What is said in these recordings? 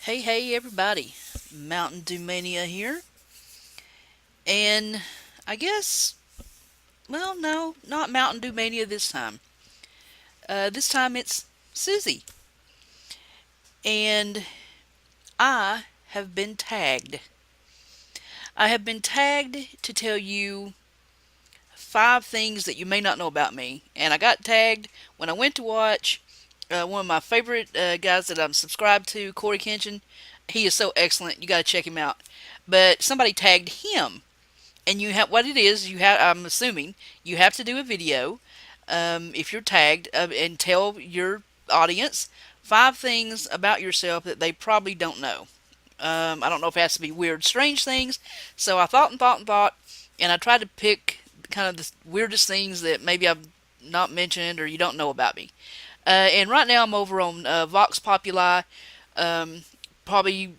Hey everybody, Mntdewmania here, and I guess, well, no, not Mntdewmania this time. This time it's Susie, and I have been tagged. I have been tagged to tell you 5 things that you may not know about me, and I got tagged when I went to watch one of my favorite guys that I'm subscribed to, CoryKenshin. He is so excellent, you got to check him out. But somebody tagged him, and you have what it is. You have, I'm assuming, you have to do a video if you're tagged and tell your audience 5 things about yourself that they probably don't know. I don't know if it has to be weird, strange things. So I thought and thought and thought, and I tried to pick kind of the weirdest things that maybe I've not mentioned or you don't know about me. And right now I'm over on Vox Populi, um, probably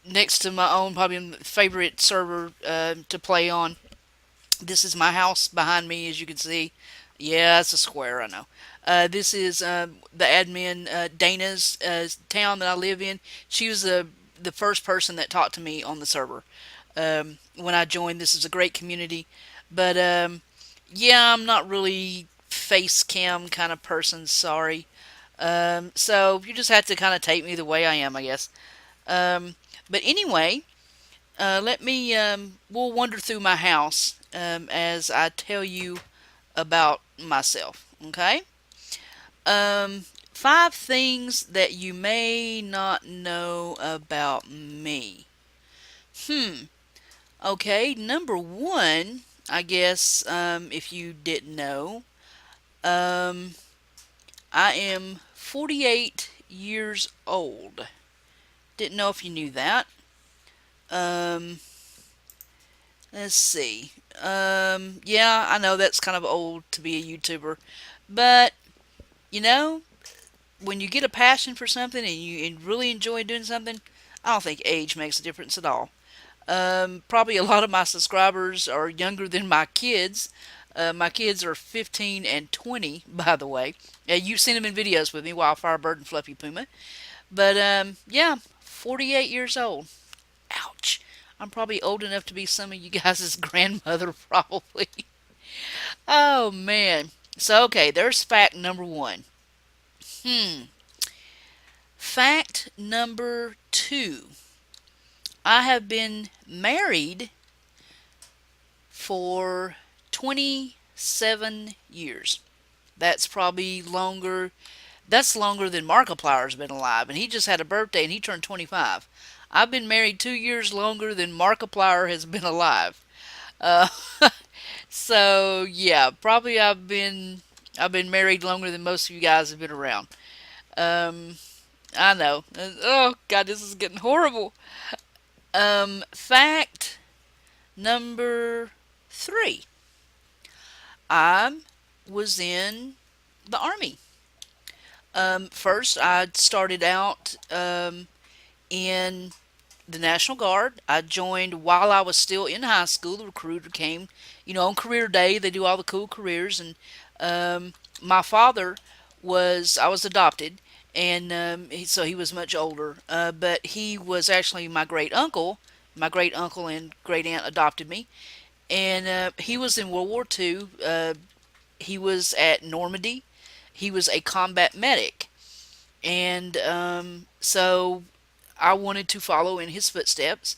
next to my own probably favorite server to play on. This is my house behind me, as you can see. Yeah, it's a square, I know. This is the admin, Dana's town that I live in. She was the first person that talked to me on the server when I joined. This is a great community. But yeah, I'm not really face cam kind of person, sorry. So you just have to kind of take me the way I am, I guess. Um, but anyway, we'll wander through my house as I tell you about myself. Okay? 5 things that you may not know about me. Hmm. Okay, number one, I guess, if you didn't know, um, I am 48 years old. Didn't know if you knew that. Um, let's see. Yeah, I know that's kind of old to be a YouTuber, but you know, when you get a passion for something and you really enjoy doing something, I don't think age makes a difference at all. Probably a lot of my subscribers are younger than my kids. My kids are 15 and 20, by the way. You've seen them in videos with me, Wildfire Bird and Fluffy Puma. But yeah, 48 years old. Ouch. I'm probably old enough to be some of you guys' grandmother, probably. Oh, man. So, okay, there's fact number one. Hmm. Fact number two. I have been married for 27 years. That's probably longer. That's longer than Markiplier's been alive, and he just had a birthday and he turned 25. I've been married 2 years longer than Markiplier has been alive. Uh, so yeah, probably I've been married longer than most of you guys have been around. Um, I know. Oh God, this is getting horrible. Fact number three. I was in the army. First, I started out in the National Guard. I joined while I was still in high school. The recruiter came, on career day. They do all the cool careers. And my father I was adopted, and so he was much older. But he was actually my great uncle. My great uncle and great aunt adopted me, and he was in World War II. He was at Normandy. He was a combat medic, and so I wanted to follow in his footsteps,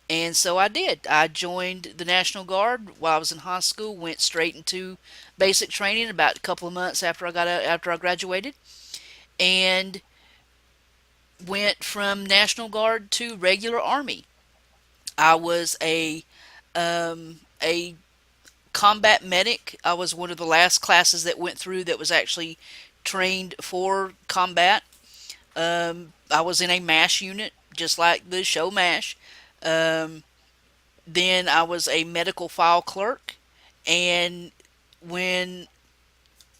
and so I did. I joined the National Guard while I was in high school. Went straight into basic training about a couple of months after I graduated, and went from National Guard to regular Army. I was a combat medic. I was one of the last classes that went through that was actually trained for combat. I was in a MASH unit, just like the show MASH. Um, then I was a medical file clerk, and when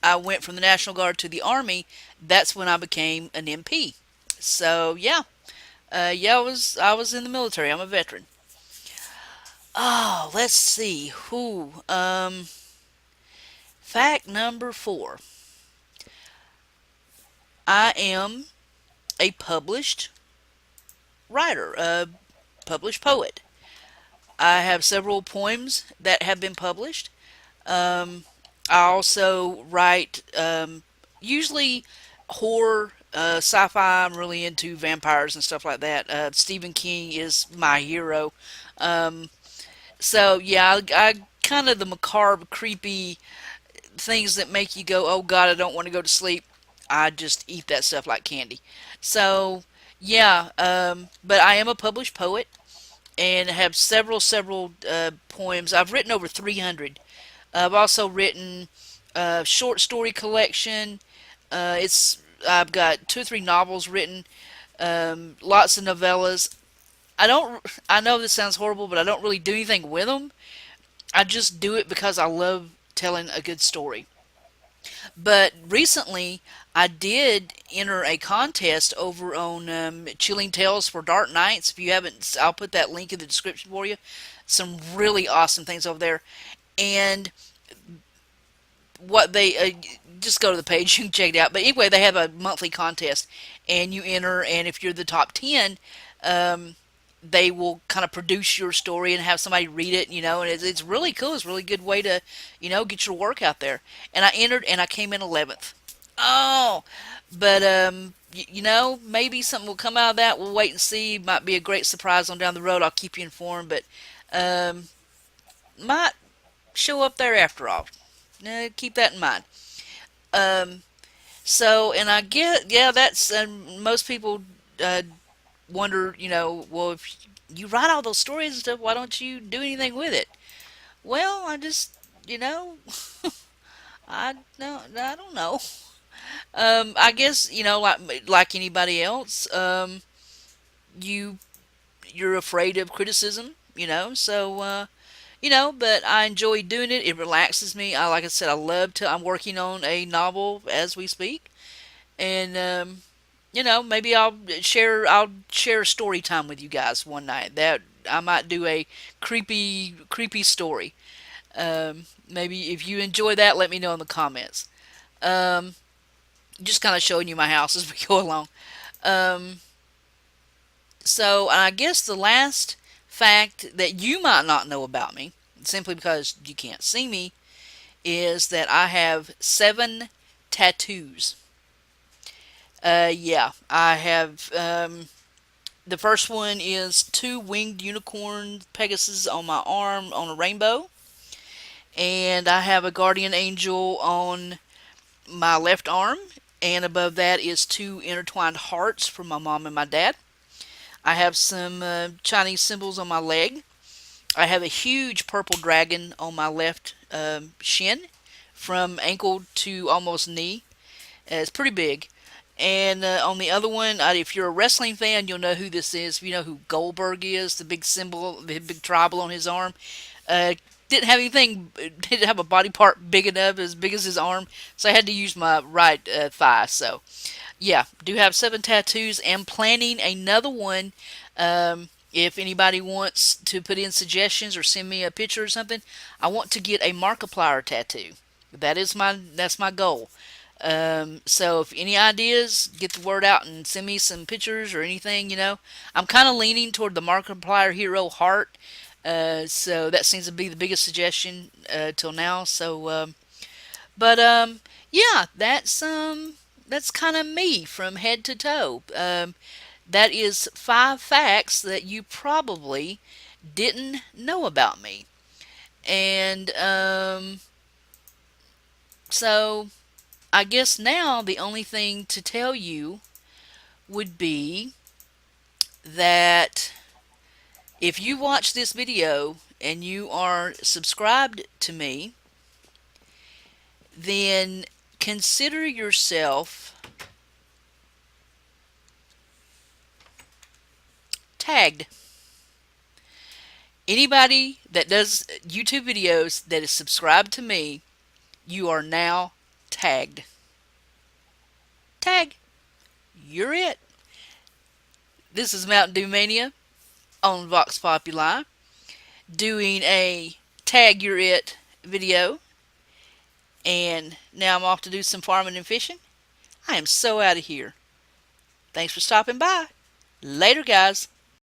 I went from the National Guard to the Army, that's when I became an MP. So yeah, yeah, I was in the military. I'm a veteran. Oh, let's see. Who? Fact number four. I am a published writer, a published poet. I have several poems that have been published. Um, I also write usually horror, sci-fi. I'm really into vampires and stuff like that. Stephen King is my hero. Um, so yeah, I kind of the macabre, creepy things that make you go, "Oh God, I don't want to go to sleep." I just eat that stuff like candy. So yeah, but I am a published poet and have several poems. I've written over 300. I've also written a short story collection. It's I've got two or three novels written, lots of novellas. I don't. I know this sounds horrible, but I don't really do anything with them. I just do it because I love telling a good story. But recently, I did enter a contest over on Chilling Tales for Dark Nights. If you haven't, I'll put that link in the description for you. Some really awesome things over there. And what they just go to the page, you can check it out. But anyway, they have a monthly contest, and you enter, and if you're the top 10, um, they will kind of produce your story and have somebody read it, and it's really cool. It's a really good way to, get your work out there. And I entered, and I came in 11th. Oh, but maybe something will come out of that. We'll wait and see. Might be a great surprise on down the road. I'll keep you informed, but um, might show up there after all. Keep that in mind. Um, and I get, yeah, that's most people uh, wonder, well, if you write all those stories and stuff, why don't you do anything with it? Well, I just, I don't know. I guess like anybody else, you you're afraid of criticism, so. But I enjoy doing it. It relaxes me. Like I said, I love to. I'm working on a novel as we speak, and maybe I'll share a story time with you guys one night. That I might do a creepy story. Maybe if you enjoy that, let me know in the comments. Um, just kind of showing you my house as we go along. Um, so I guess the last fact that you might not know about me, simply because you can't see me, is that I have 7 tattoos. Yeah, I have. The first one is two winged unicorn Pegasus on my arm on a rainbow, and I have a guardian angel on my left arm, and above that is two intertwined hearts from my mom and my dad. I have some Chinese symbols on my leg. I have a huge purple dragon on my left shin, from ankle to almost knee. It's pretty big. And on the other one, if you're a wrestling fan, you'll know who this is. If you know who Goldberg is, the big symbol, the big tribal on his arm. Uh, didn't have a body part big enough, as big as his arm, so I had to use my right thigh. So, yeah, do have 7 tattoos, and planning another one. If anybody wants to put in suggestions or send me a picture or something, I want to get a Markiplier tattoo. That's my goal. So if any ideas, get the word out and send me some pictures or anything. I'm kind of leaning toward the Markiplier hero heart. So that seems to be the biggest suggestion till now. So, but yeah, that's kind of me from head to toe. That is 5 facts that you probably didn't know about me. And so I guess now the only thing to tell you would be that if you watch this video and you are subscribed to me, then consider yourself tagged. Anybody that does YouTube videos that is subscribed to me, you are now tagged. Tag. You're it. This is Mntdewmania on Vox Populi doing a Tag You're It video. And now I'm off to do some farming and fishing. I am so out of here. Thanks for stopping by. Later, guys.